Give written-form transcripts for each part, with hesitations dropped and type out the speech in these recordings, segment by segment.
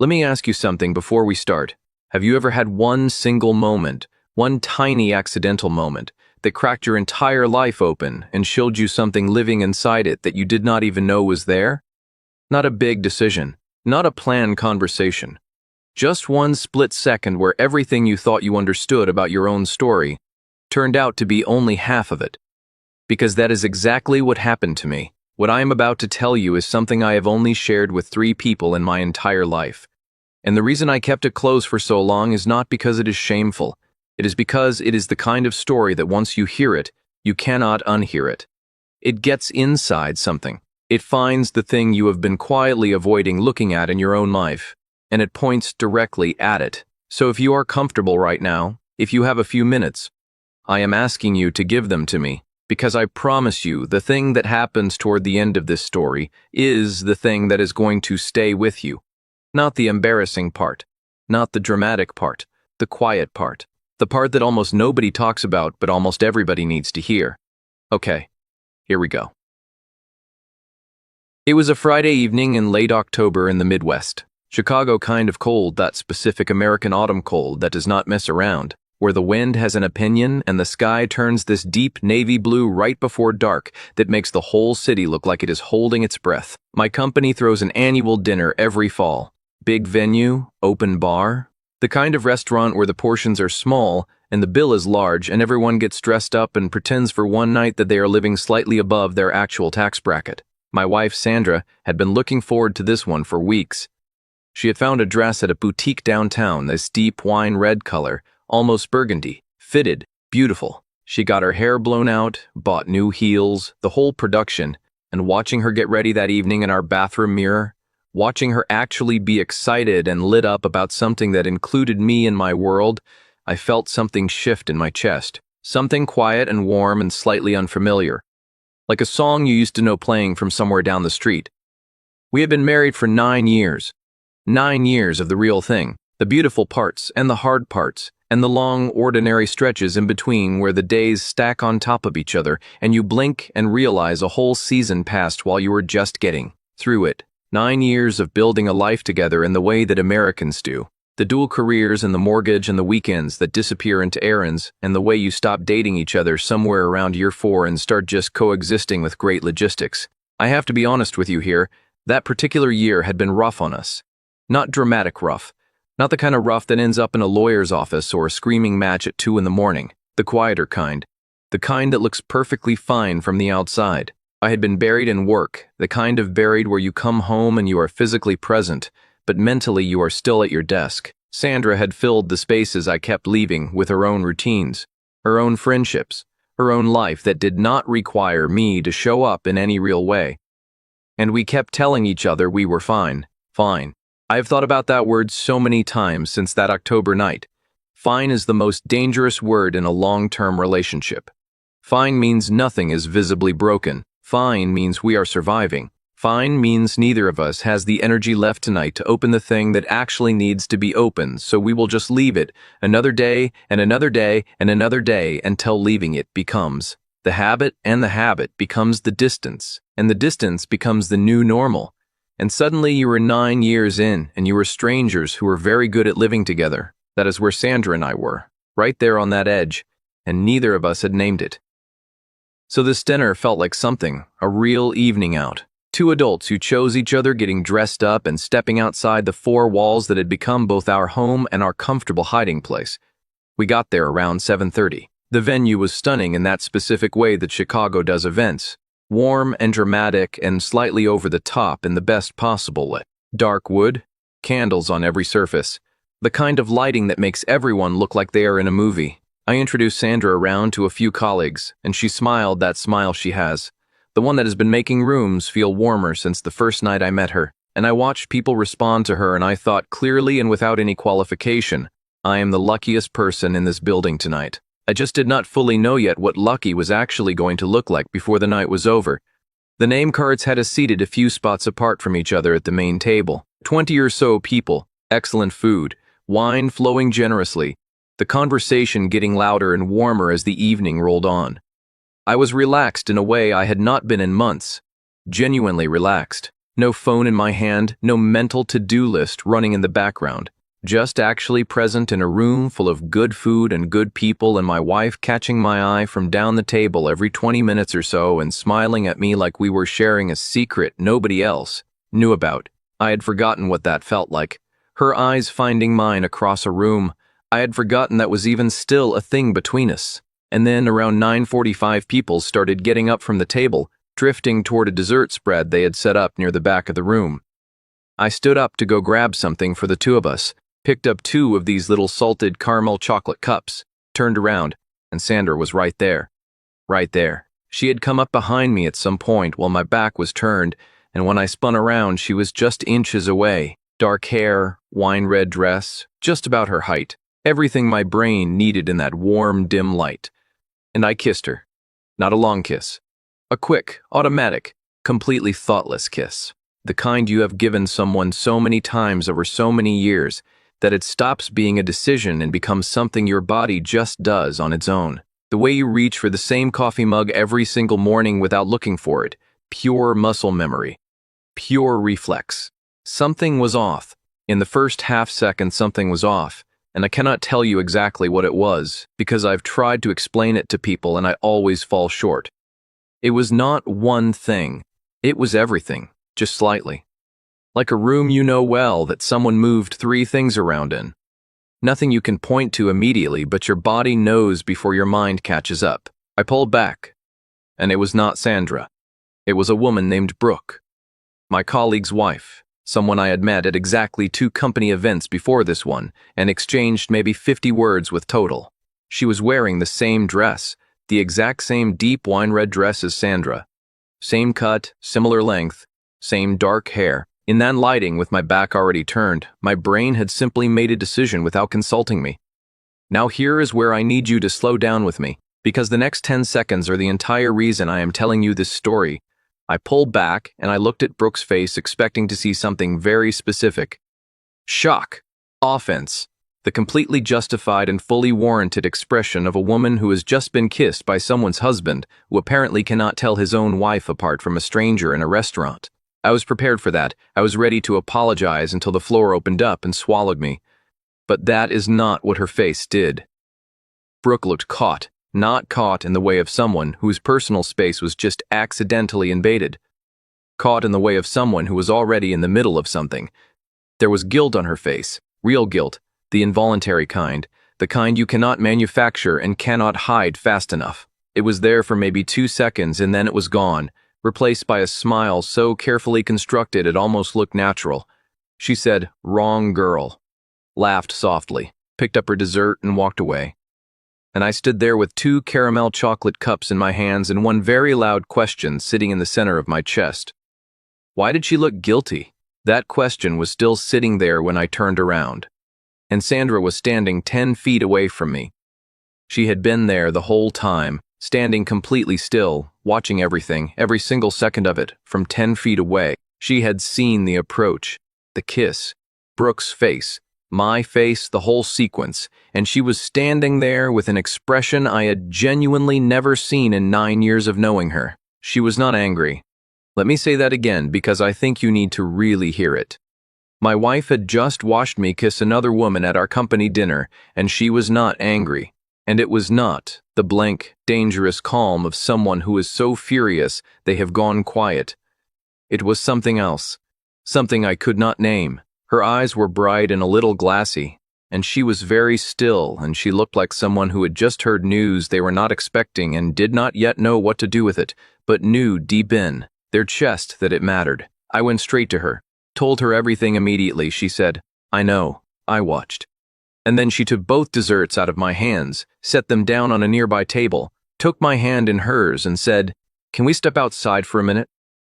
Let me ask you something before we start. Have you ever had one single moment, one tiny accidental moment, that cracked your entire life open and showed you something living inside it that you did not even know was there? Not a big decision, not a planned conversation. Just one split second where everything you thought you understood about your own story turned out to be only half of it. Because that is exactly what happened to me. What I am about to tell you is something I have only shared with 3 people in my entire life. And the reason I kept it close for so long is not because it is shameful. It is because it is the kind of story that once you hear it, you cannot unhear it. It gets inside something. It finds the thing you have been quietly avoiding looking at in your own life, and it points directly at it. So if you are comfortable right now, if you have a few minutes, I am asking you to give them to me, because I promise you the thing that happens toward the end of this story is the thing that is going to stay with you. Not the embarrassing part, not the dramatic part, the quiet part, the part that almost nobody talks about but almost everybody needs to hear. Okay, here we go. It was a Friday evening in late October in the Midwest. Chicago kind of cold, that specific American autumn cold that does not mess around, where the wind has an opinion and the sky turns this deep navy blue right before dark that makes the whole city look like it is holding its breath. My company throws an annual dinner every fall. Big venue, open bar, the kind of restaurant where the portions are small and the bill is large and everyone gets dressed up and pretends for one night that they are living slightly above their actual tax bracket. My wife, Sandra, had been looking forward to this one for weeks. She had found a dress at a boutique downtown, this deep wine red color, almost burgundy, fitted, beautiful. She got her hair blown out, bought new heels, the whole production, and watching her get ready that evening in our bathroom mirror, watching her actually be excited and lit up about something that included me in my world, I felt something shift in my chest. Something quiet and warm and slightly unfamiliar. Like a song you used to know playing from somewhere down the street. We had been married for 9 years. 9 years of the real thing. The beautiful parts and the hard parts, and the long, ordinary stretches in between where the days stack on top of each other and you blink and realize a whole season passed while you were just getting through it. 9 years of building a life together in the way that Americans do. The dual careers and the mortgage and the weekends that disappear into errands, and the way you stop dating each other somewhere around year 4 and start just coexisting with great logistics. I have to be honest with you here, that particular year had been rough on us. Not dramatic rough. Not the kind of rough that ends up in a lawyer's office or a screaming match at 2 in the morning. The quieter kind. The kind that looks perfectly fine from the outside. I had been buried in work, the kind of buried where you come home and you are physically present, but mentally you are still at your desk. Sandra had filled the spaces I kept leaving with her own routines, her own friendships, her own life that did not require me to show up in any real way. And we kept telling each other we were fine, fine. I have thought about that word so many times since that October night. Fine is the most dangerous word in a long-term relationship. Fine means nothing is visibly broken. Fine means we are surviving. Fine means neither of us has the energy left tonight to open the thing that actually needs to be opened, so we will just leave it another day and another day and another day until leaving it becomes the habit, and the habit becomes the distance, and the distance becomes the new normal. And suddenly you were 9 years in, and you were strangers who were very good at living together. That is where Sandra and I were, right there on that edge, and neither of us had named it. So this dinner felt like something, a real evening out. 2 adults who chose each other getting dressed up and stepping outside the 4 walls that had become both our home and our comfortable hiding place. We got there around 7:30. The venue was stunning in that specific way that Chicago does events. Warm and dramatic and slightly over the top in the best possible way. Dark wood, candles on every surface. The kind of lighting that makes everyone look like they are in a movie. I introduced Sandra around to a few colleagues, and she smiled that smile she has. The one that has been making rooms feel warmer since the first night I met her. And I watched people respond to her, and I thought clearly and without any qualification, I am the luckiest person in this building tonight. I just did not fully know yet what lucky was actually going to look like before the night was over. The name cards had us seated a few spots apart from each other at the main table. 20 or so people, excellent food, wine flowing generously, the conversation getting louder and warmer as the evening rolled on. I was relaxed in a way I had not been in months. Genuinely relaxed. No phone in my hand, no mental to-do list running in the background. Just actually present in a room full of good food and good people, and my wife catching my eye from down the table every 20 minutes or so and smiling at me like we were sharing a secret nobody else knew about. I had forgotten what that felt like. Her eyes finding mine across a room. I had forgotten that was even still a thing between us. And then around 9:45 people started getting up from the table, drifting toward a dessert spread they had set up near the back of the room. I stood up to go grab something for the two of us, picked up two of these little salted caramel chocolate cups, turned around, and Sandra was right there. Right there. She had come up behind me at some point while my back was turned, and when I spun around, she was just inches away. Dark hair, wine-red dress, just about her height. Everything my brain needed in that warm, dim light. And I kissed her. Not a long kiss. A quick, automatic, completely thoughtless kiss. The kind you have given someone so many times over so many years that it stops being a decision and becomes something your body just does on its own. The way you reach for the same coffee mug every single morning without looking for it. Pure muscle memory. Pure reflex. Something was off. In the first half second, something was off, and I cannot tell you exactly what it was because I've tried to explain it to people and I always fall short. It was not one thing. It was everything, just slightly. Like a room you know well that someone moved 3 things around in. Nothing you can point to immediately, but your body knows before your mind catches up. I pulled back, and it was not Sandra. It was a woman named Brooke. My colleague's wife, someone I had met at exactly 2 company events before this one, and exchanged maybe 50 words with total. She was wearing the same dress, the exact same deep wine-red dress as Sandra. Same cut, similar length, same dark hair. In that lighting, with my back already turned, my brain had simply made a decision without consulting me. Now here is where I need you to slow down with me, because the next 10 seconds are the entire reason I am telling you this story. I pulled back and I looked at Brooke's face, expecting to see something very specific. Shock. Offense. The completely justified and fully warranted expression of a woman who has just been kissed by someone's husband, who apparently cannot tell his own wife apart from a stranger in a restaurant. I was prepared for that. I was ready to apologize until the floor opened up and swallowed me. But that is not what her face did. Brooke looked caught, not caught in the way of someone whose personal space was just accidentally invaded. Caught in the way of someone who was already in the middle of something. There was guilt on her face, real guilt, the involuntary kind, the kind you cannot manufacture and cannot hide fast enough. It was there for maybe 2 seconds and then it was gone, replaced by a smile so carefully constructed it almost looked natural. She said, "Wrong girl," laughed softly, picked up her dessert and walked away. And I stood there with 2 caramel chocolate cups in my hands and one very loud question sitting in the center of my chest. Why did she look guilty? That question was still sitting there when I turned around. And Sandra was standing 10 feet away from me. She had been there the whole time, standing completely still, watching everything, every single second of it, from 10 feet away. She had seen the approach, the kiss, Brooke's face, my face, the whole sequence, and she was standing there with an expression I had genuinely never seen in 9 years of knowing her. She was not angry. Let me say that again because I think you need to really hear it. My wife had just watched me kiss another woman at our company dinner, and she was not angry. And it was not the blank, dangerous calm of someone who is so furious they have gone quiet. It was something else, something I could not name. Her eyes were bright and a little glassy, and she was very still, and she looked like someone who had just heard news they were not expecting and did not yet know what to do with it, but knew deep in their chest that it mattered. I went straight to her, told her everything immediately. She said, "I know, I watched." And then she took both desserts out of my hands, set them down on a nearby table, took my hand in hers and said, "Can we step outside for a minute?"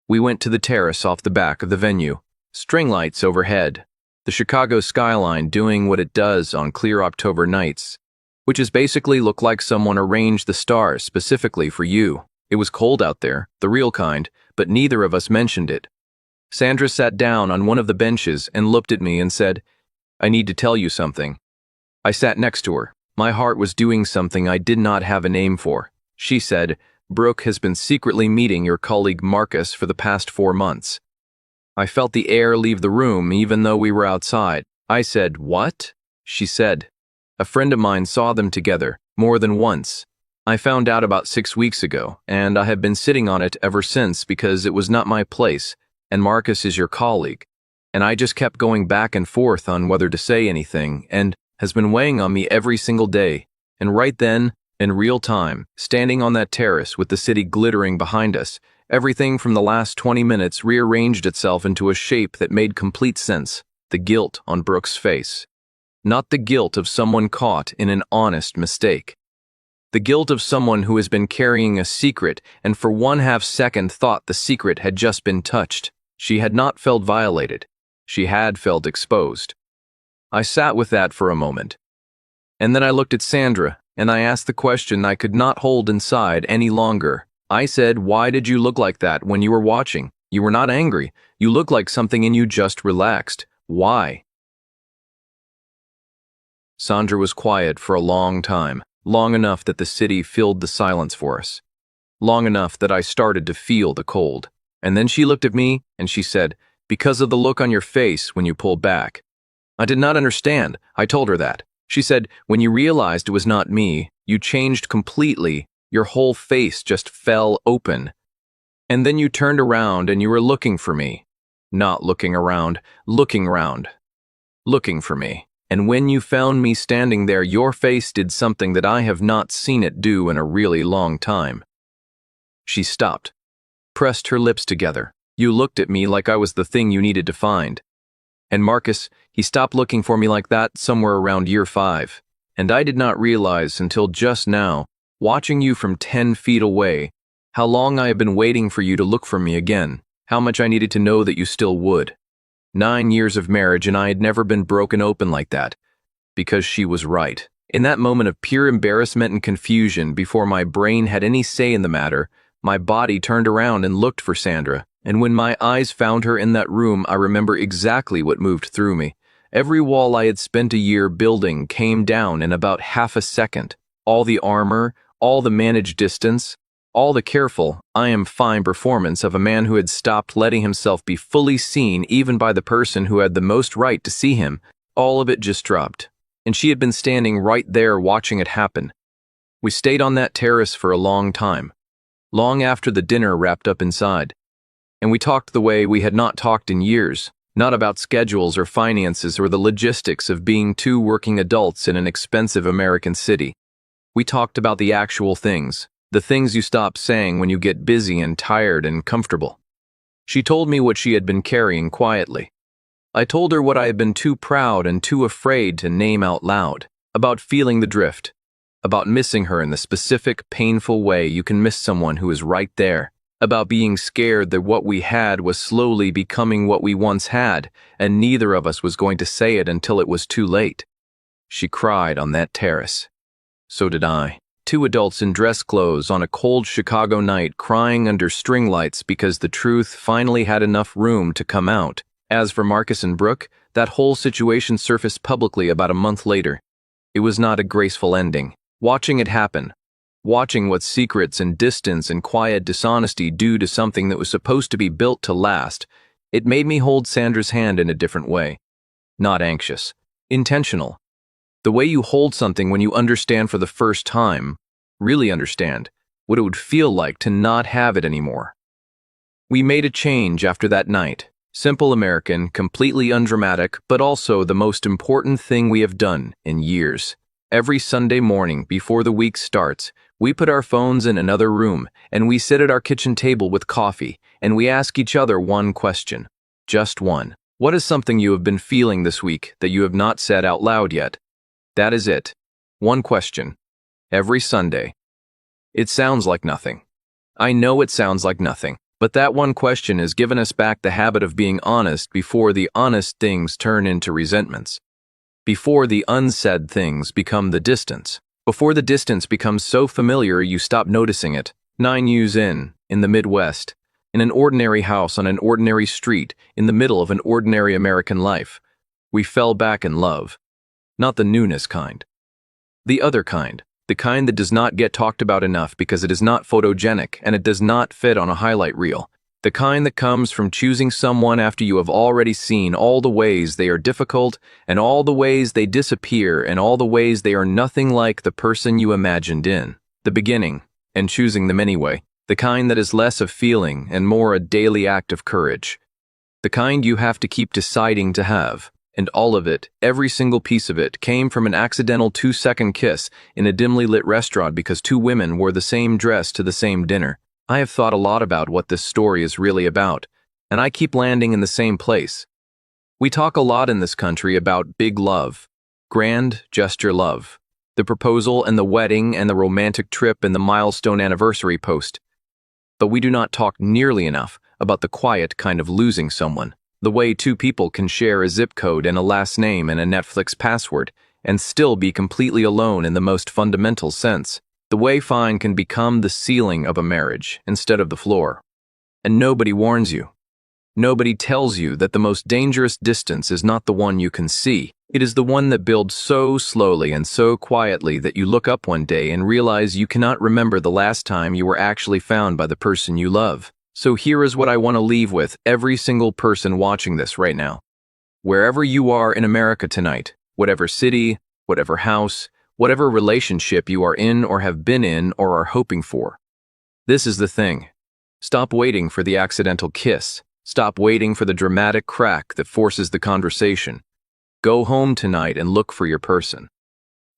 We went to the terrace off the back of the venue. String lights overhead, the Chicago skyline doing what it does on clear October nights, which is basically look like someone arranged the stars specifically for you. It was cold out there, the real kind, but neither of us mentioned it. Sandra sat down on one of the benches and looked at me and said, "I need to tell you something." I sat next to her. My heart was doing something I did not have a name for. She said, "Brooke has been secretly meeting your colleague Marcus for the past 4 months." I felt the air leave the room even though we were outside. I said, "What?" She said, "A friend of mine saw them together, more than once. I found out about 6 weeks ago, and I have been sitting on it ever since because it was not my place, and Marcus is your colleague. And I just kept going back and forth on whether to say anything, and has been weighing on me every single day. And right then, in real time, standing on that terrace with the city glittering behind us, everything from the last 20 minutes rearranged itself into a shape that made complete sense, the guilt on Brooke's face. Not the guilt of someone caught in an honest mistake. The guilt of someone who has been carrying a secret and for 1/2 second thought the secret had just been touched. She had not felt violated. She had felt exposed. I sat with that for a moment. And then I looked at Sandra, and I asked the question I could not hold inside any longer. I said, "Why did you look like that when you were watching? You were not angry. You looked like something in you just relaxed. Why?" Sandra was quiet for a long time, long enough that the city filled the silence for us. Long enough that I started to feel the cold. And then she looked at me, and she said, "Because of the look on your face when you pulled back." I did not understand. I told her that. She said, "When you realized it was not me, you changed completely. Your whole face just fell open. And then you turned around and you were looking for me. Not looking around, looking around. Looking for me. And when you found me standing there, your face did something that I have not seen it do in a really long time." She stopped, pressed her lips together. "You looked at me like I was the thing you needed to find. And Marcus, he stopped looking for me like that somewhere around year 5. And I did not realize until just now, watching you from 10 feet away, how long I have been waiting for you to look for me again, how much I needed to know that you still would. 9 years of marriage and I had never been broken open like that, because she was right. In that moment of pure embarrassment and confusion, before my brain had any say in the matter, my body turned around and looked for Sandra, and when my eyes found her in that room, I remember exactly what moved through me. Every wall I had spent a year building came down in about half a second. All the armor, all the managed distance, all the careful, I am fine performance of a man who had stopped letting himself be fully seen even by the person who had the most right to see him, all of it just dropped. And she had been standing right there watching it happen. We stayed on that terrace for a long time, long after the dinner wrapped up inside. And we talked the way we had not talked in years, not about schedules or finances or the logistics of being 2 working adults in an expensive American city. We talked about the actual things, the things you stop saying when you get busy and tired and comfortable. She told me what she had been carrying quietly. I told her what I had been too proud and too afraid to name out loud, about feeling the drift, about missing her in the specific, painful way you can miss someone who is right there, about being scared that what we had was slowly becoming what we once had, and neither of us was going to say it until it was too late. She cried on that terrace. So did I. 2 adults in dress clothes on a cold Chicago night crying under string lights because the truth finally had enough room to come out. As for Marcus and Brooke, that whole situation surfaced publicly about a month later. It was not a graceful ending. Watching it happen, watching what secrets and distance and quiet dishonesty do to something that was supposed to be built to last, it made me hold Sandra's hand in a different way. Not anxious. Intentional. The way you hold something when you understand for the first time, really understand, what it would feel like to not have it anymore. We made a change after that night. Simple American, completely undramatic, but also the most important thing we have done in years. Every Sunday morning before the week starts, we put our phones in another room, and we sit at our kitchen table with coffee, and we ask each other one question. Just one. What is something you have been feeling this week that you have not said out loud yet? That is it. One question. Every Sunday. It sounds like nothing. I know it sounds like nothing, but that one question has given us back the habit of being honest before the honest things turn into resentments. Before the unsaid things become the distance. Before the distance becomes so familiar you stop noticing it. 9 years in the Midwest, in an ordinary house on an ordinary street, in the middle of an ordinary American life, we fell back in love. Not the newness kind. The other kind. The kind that does not get talked about enough because it is not photogenic and it does not fit on a highlight reel. The kind that comes from choosing someone after you have already seen all the ways they are difficult, and all the ways they disappear, and all the ways they are nothing like the person you imagined in the beginning, and choosing them anyway. The kind that is less of feeling and more a daily act of courage. The kind you have to keep deciding to have. And all of it, every single piece of it, came from an accidental 2-second kiss in a dimly lit restaurant because two women wore the same dress to the same dinner. I have thought a lot about what this story is really about, and I keep landing in the same place. We talk a lot in this country about big love, grand gesture love, the proposal and the wedding and the romantic trip and the milestone anniversary post. But we do not talk nearly enough about the quiet kind of losing someone, the way two people can share a zip code and a last name and a Netflix password and still be completely alone in the most fundamental sense. The way fine can become the ceiling of a marriage instead of the floor. And nobody warns you. Nobody tells you that the most dangerous distance is not the one you can see. It is the one that builds so slowly and so quietly that you look up one day and realize you cannot remember the last time you were actually found by the person you love. So here is what I want to leave with every single person watching this right now. Wherever you are in America tonight, whatever city, whatever house, whatever relationship you are in or have been in or are hoping for. This is the thing. Stop waiting for the accidental kiss. Stop waiting for the dramatic crack that forces the conversation. Go home tonight and look for your person.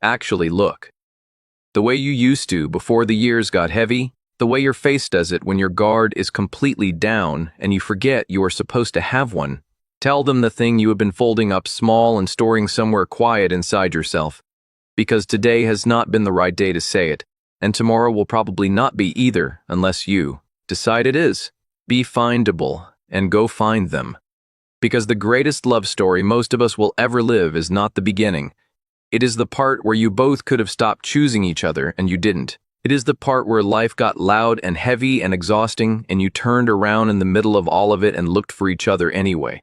Actually look. The way you used to before the years got heavy, the way your face does it when your guard is completely down and you forget you are supposed to have one. Tell them the thing you have been folding up small and storing somewhere quiet inside yourself. Because today has not been the right day to say it, and tomorrow will probably not be either unless you decide it is. Be findable and go find them. Because the greatest love story most of us will ever live is not the beginning. It is the part where you both could have stopped choosing each other and you didn't. It is the part where life got loud and heavy and exhausting and you turned around in the middle of all of it and looked for each other anyway.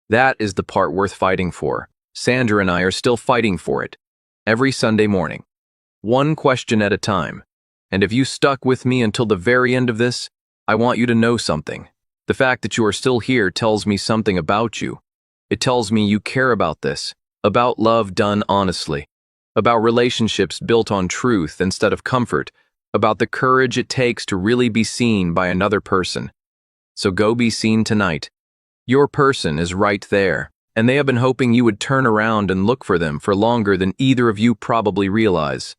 That is the part worth fighting for. Sandra and I are still fighting for it. Every Sunday morning. One question at a time. And if you stuck with me until the very end of this, I want you to know something. The fact that you are still here tells me something about you. It tells me you care about this, about love done honestly, about relationships built on truth instead of comfort, about the courage it takes to really be seen by another person. So go be seen tonight. Your person is right there, and they have been hoping you would turn around and look for them for longer than either of you probably realize.